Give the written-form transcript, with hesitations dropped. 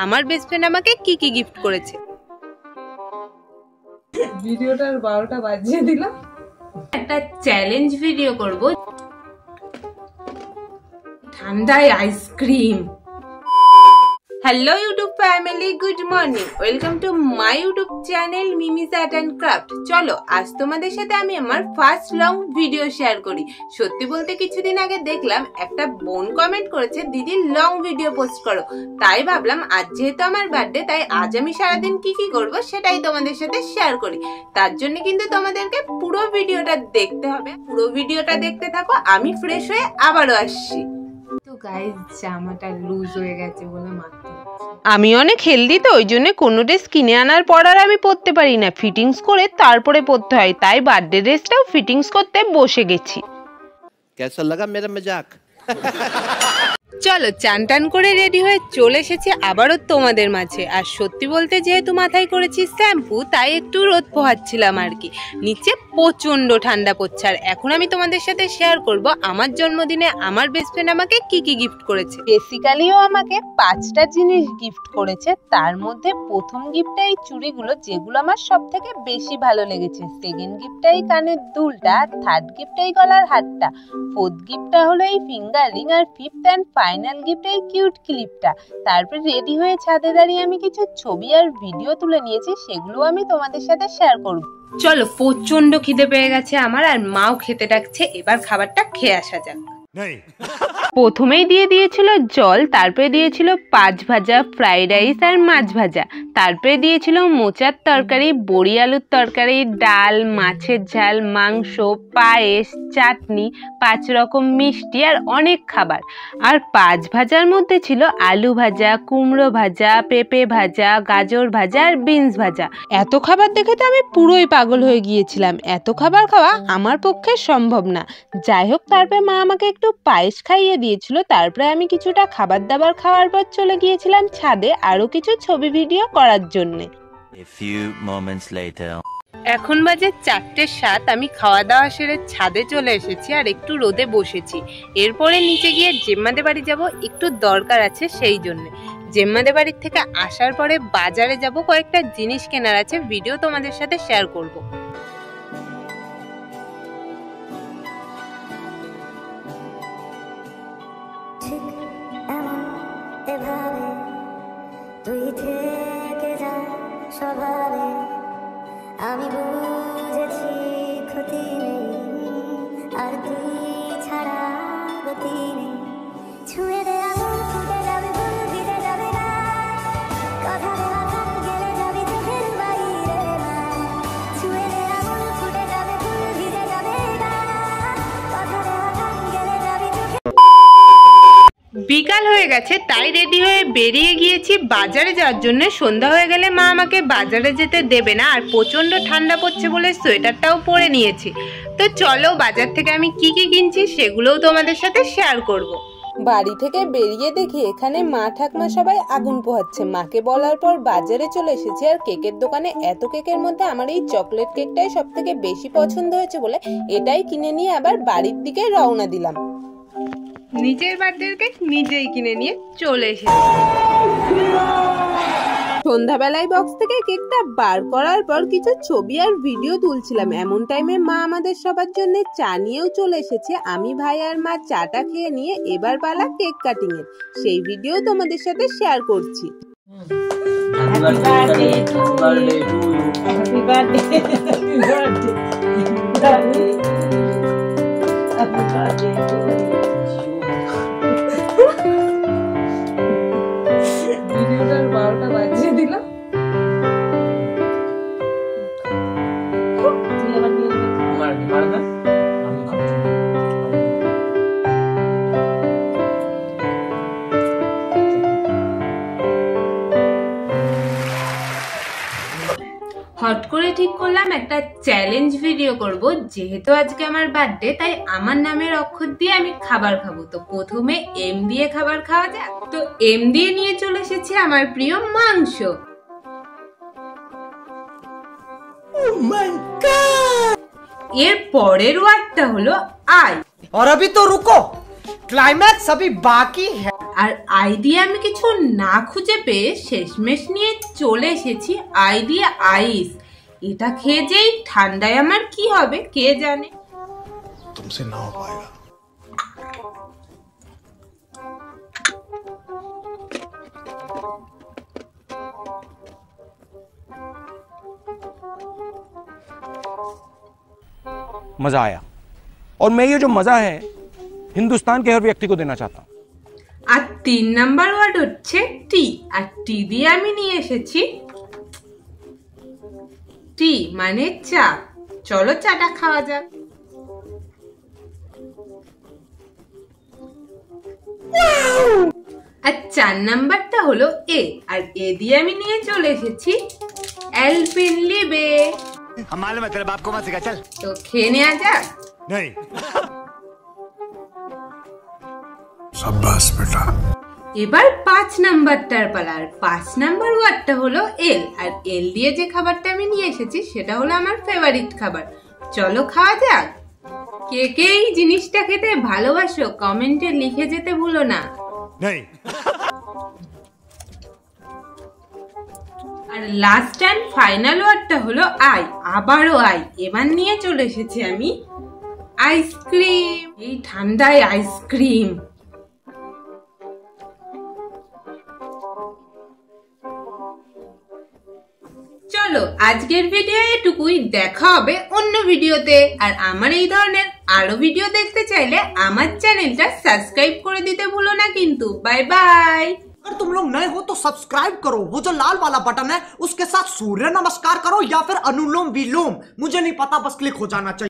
আমার best friend আমাকে কি কি গিফট করেছে। ভিডিওটার 12টা বাজিয়ে দিলাম। একটা চ্যালেঞ্জ ভিডিও করব, ঠান্ডায় ice cream. Hello YouTube family, good morning, welcome to my YouTube channel Mimi's art and craft. চলো আজ তোমাদের সাথে আমি আমার ফার্স্ট লং ভিডিও শেয়ার করি। সত্যি বলতে কিছুদিন আগে দেখলাম একটা বোন কমেন্ট করেছে, দিদি লং ভিডিও পোস্ট করো। তাই ভাবলাম আজ যেহেতু আমার বার্থডে, তাই আজ আমি সারাদিন কি কি করব সেটাই তোমাদের সাথে শেয়ার করি। তার জন্য কিন্তু তোমাদেরকে পুরো ভিডিওটা দেখতে হবে। পুরো ভিডিওটা দেখতে থাকো, আমি ফ্রেশ হয়ে আবারও আসছি। গাইস জামাটা লুজ হয়ে গেছে বলে মারতে হচ্ছে। আমি অনেক হেলদি, তো ওই জন্য কোনো ড্রেস কিনে আনার পর আর আমি পরতে পারি না, ফিটিংস করে তারপরে পরতে হয়। তাই বার্থডে ড্রেসটাও ফিটিংস করতে বসে গেছি। কেসা লাগা মেরা মজাক। চলো চান টান করে রেডি হয়ে চলে এসেছি আবারও তোমাদের মাঝে। আর সত্যি বলতে যেহেতু মাথায় করেছি শ্যাম্পু, তাই একটু রোদ পোহাচ্ছিলাম আর কি। নিচে প্রচন্ড ঠান্ডা পড়ছে। আর এখন আমি তোমাদের সাথে শেয়ার করব আমার জন্মদিনে আমার বেস্ট ফ্রেন্ড আমাকে কি কি গিফট করেছে। বেসিক্যালিও আমাকে 5টা জিনিস গিফট করেছে। তার মধ্যে প্রথম গিফটটা এই চুড়িগুলো, যেগুলো আমার সব থেকে বেশি ভালো লেগেছে। সেকেন্ড গিফটটা এই কানের দুলটা, থার্ড গিফটটা এই গলার হারটা, ফোর্থ গিফটটা হলো এই ফিঙ্গার রিং, আর ফিফথ অ্যান্ড ফাইনাল গিফট এই কিউট ক্লিপটা। তারপর রেডি হয়ে ছাদে দাঁড়িয়ে আমি কিছু ছবি আর ভিডিও তুলে নিয়েছি, সেগুলো আমি তোমাদের সাথে শেয়ার করব। চলো প্রচন্ড খিদে পেয়ে গেছে আমার, আর মাও খেতে ডাকছে, এবার খাবারটা খেয়ে আসা যাক। প্রথমেই দিয়ে দিয়েছিল জল, তারপরে দিয়েছিল 5 ভাজা, ফ্রাইড রাইস আর মাছ ভাজা, তারপরে দিয়েছিল মোচার তরকারি, বড়ি আলুর তরকারি, ডাল, মাছের ঝাল, মাংস, পায়েস, চাটনি, 5 রকম মিষ্টি আর অনেক খাবার। আর 5 ভাজার মধ্যে ছিল আলু ভাজা, কুমড়ো ভাজা, পেঁপে ভাজা, গাজর ভাজা আর বিনস ভাজা। এত খাবার দেখে তো আমি পুরোই পাগল হয়ে গিয়েছিলাম। এত খাবার খাওয়া আমার পক্ষে সম্ভব না। যাই হোক, তারপরে মা আমাকে একটু পায়েস খাইয়ে দিয়েছিল। তারপরে আমি কিছুটা খাবার দাবার খাওয়ার পর চলে গিয়েছিলাম ছাদে আরো কিছু ছবি ভিডিও করার জন্য। এখন বাজে 4:07। আমি খাওয়া দাওয়া সেরে ছাদে চলে এসেছি আর একটু রোদে বসেছি। এরপরে নিচে গিয়ে জেম্মাদের বাড়ি যাব, একটু দরকার আছে সেই জন্য। জেম্মাদের বাড়ির থেকে আসার পরে বাজারে যাব, কয়েকটা জিনিস কেনার আছে, ভিডিও তোমাদের সাথে শেয়ার করব। আমি বুঝেছি ক্ষতি নেই, আর তুই ছাড়া গতি নেই। ছুঁয়ে দে আগুন, ফুটে যাবে ফুল, ভিজে যাবে না কথা বলা, গান গেলে যাবি চোখের বাইরে না। ছুঁয়ে দে আগুন, ফুটে যাবে ফুল, ভিজে যাবে না কথা বলা, গান গেলে যাবি চোখের। বিকাল হয়ে গেছে, তাই রেডি হয়ে বেরিয়ে গিয়েছি বাজারে যাওয়ার জন্য। সন্ধ্যা হয়ে গেলে মা আমাকে বাজারে যেতে দেবে না, আর প্রচন্ড ঠান্ডা পড়ছে বলে সোয়েটারটাও পরে নিয়েছি। তো চলো বাজার থেকে আমি কি কি কিনছি সেগুলোও তোমাদের সাথে শেয়ার করব। বাড়ি থেকে বেরিয়ে দেখি এখানে মা ঠাকমা সবাই আগুন পোহাচ্ছে। মাকে বলার পর বাজারে চলে এসেছি। আর কেকের দোকানে এত কেকের মধ্যে আমার এই চকলেট কেকটাই সব থেকে বেশি পছন্দ হয়েছে বলে এটাই কিনে নিয়ে আবার বাড়ির দিকে রওনা দিলাম। নিজের বার্থডে কেক নিজেই কিনে নিয়ে চলে এসেছি। সন্ধ্যাবেলায় বক্স থেকে কেকটা বার করার পর কিছু ছবি আর ভিডিও তুলছিলাম। এমন টাইমে মা আমাদের সবার জন্য চা নিয়েও চলে এসেছে। আমি, ভাই আর মা চাটা খেয়ে নিয়ে এবার পালা কেক কাটিং এর, সেই ভিডিও তোমাদের সাথে শেয়ার করছি। ভিডিওটার 12টা বাজিয়ে দিলাম। হট করে ঠিক করলাম একটা চ্যালেঞ্জ ভিডিও করব। যেহেতু আজকে আমার বার্থডে, তাই আমার নামের অক্ষর দিয়ে আমি খাবার খাবো। তো প্রথমে এম দিয়ে খাবার খাওয়া যাক। তো এম দিয়ে নিয়ে চলে এসেছি আমার প্রিয় মাংস। এর পরের ওয়ার্ডটা হলো আই। और अभी तो रुको, क्लाइमैक्स अभी बाकी है। আর আই দিয়ে আমি কিছু না খুঁজে পেয়ে শেষমেশ নিয়ে চলে এসেছি আই দিয়ে আইস। এটা খেয়ে যেই ঠান্ডায় আমার কি হবে কে জানে। तुमसे ना हो पाएगा। मजा आया और मैं ये जो मजा है हिंदुस्तान के हर व्यक्ति को देना चाहता हूँ। আর 3 নাম্বার ওয়ার্ড হচ্ছে টি। আর টি দিয়ে আমি নিয়ে এসেছি টি মানে চা। চলো চাটা খাওয়া যাক। আর 4 নাম্বারটা হলো এ। আর এ দিয়ে আমি নিয়ে চলে এসেছি এলপেনলিবে। हम मालूम है तेरे बाप को मत सिखा चल। তো খেয়ে নেওয়া যাক। नहीं शाबाश बेटा। এবার 5 নাম্বারটার পালা। আর 5 নাম্বার ওয়ার্ডটা হলো এল। আর এল দিয়ে যে খাবারটা আমি নিয়ে এসেছি সেটা হলো আমার ফেভারিট খাবার। চলো খাওয়া যাক। কে কে এই জিনিসটা খেতে ভালোবাসো কমেন্টে লিখে যেতে ভুলো না। नहीं আর লাস্ট এন্ড ফাইনাল ওয়ার্ডটা হলো আই। আবারও আই। এবার নিয়ে চলে এসেছি আমি আইসক্রিম। এই ঠান্ডায় আইসক্রিম। চলো আজকের ভিডিও এটুকুই। দেখা হবে অন্য ভিডিওতে। আর আমার এই ধরনের আরো ভিডিও দেখতে চাইলে আমার চ্যানেলটা সাবস্ক্রাইব করে দিতে ভুলো না কিন্তু। Bye bye. अगर तुम लोग नए हो तो सब्सक्राइब करो, वो जो लाल वाला बटन है उसके साथ सूर्य नमस्कार करो या फिर अनुलोम विलोम, मुझे नहीं पता, बस क्लिक हो जाना चाहिए।